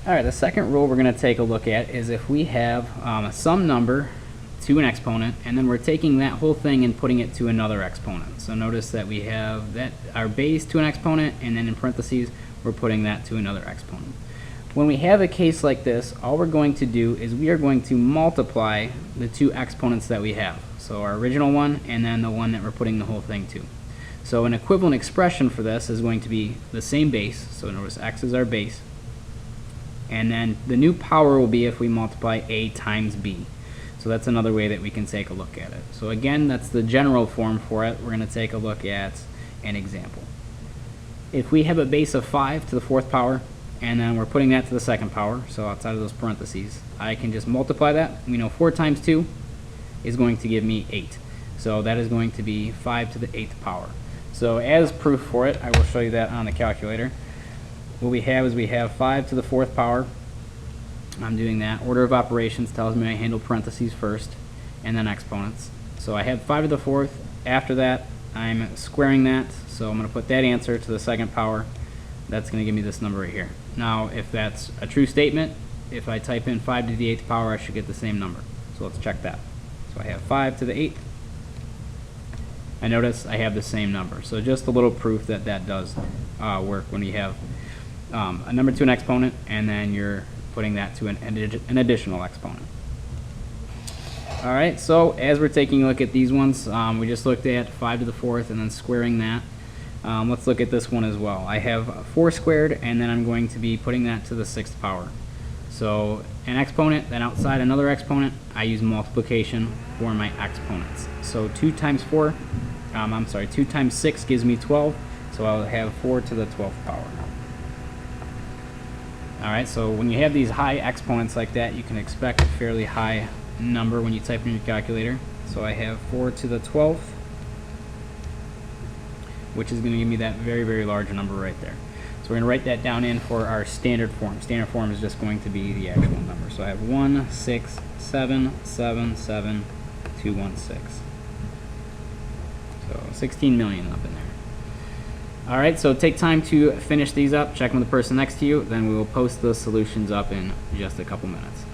All right, the second rule we're going to take a look at is if we have some number to an exponent, and then we're taking that whole thing and putting it to another exponent. So notice that we have that our base to an exponent, and then in parentheses we're putting that to another exponent. When we have a case like this, all we're going to do is we are going to multiply the two exponents that we have. So our original one and then the one that we're putting the whole thing to. So an equivalent expression for this is going to be the same base. So notice x is our base. And then the new power will be if we multiply a times b. So that's another way that we can take a look at it. So again, that's the general form for it. We're going to take a look at an example. If we have a base of 5 to the 4th power, and then we're putting that to the 2nd power, so outside of those parentheses, I can just multiply that. We know 4 times 2 is going to give me 8. So that is going to be 5 to the 8th power. So as proof for it, I will show you that on the calculator. What we have is we have 5 to the 4th power. I'm doing that. Order of operations tells me I handle parentheses first, and then exponents. So I have 5 to the 4th. After that, I'm squaring that. So I'm going to put that answer to the 2nd power. That's going to give me this number right here. Now, if that's a true statement, if I type in 5 to the 8th power, I should get the same number. So let's check that. So I have 5 to the 8th. I notice I have the same number. So just a little proof that that does work when you have a number to an exponent, and then you're putting that to an additional exponent. All right, so as we're taking a look at these ones, we just looked at 5 to the 4th and then squaring that. Let's look at this one as well. I have 4 squared, and then I'm going to be putting that to the 6th power. So an exponent, then outside another exponent, I use multiplication for my exponents. So 2 times 6 gives me 12, so I'll have 4 to the 12th power. Alright, so when you have these high exponents like that, you can expect a fairly high number when you type in your calculator. So I have 4 to the 12th, which is going to give me that very, very large number right there. So we're going to write that down in for our standard form. Standard form is just going to be the actual number. So I have 16777,216. So 16 million up in there. Alright, so take time to finish these up, check with the person next to you, then we will post the solutions up in just a couple minutes.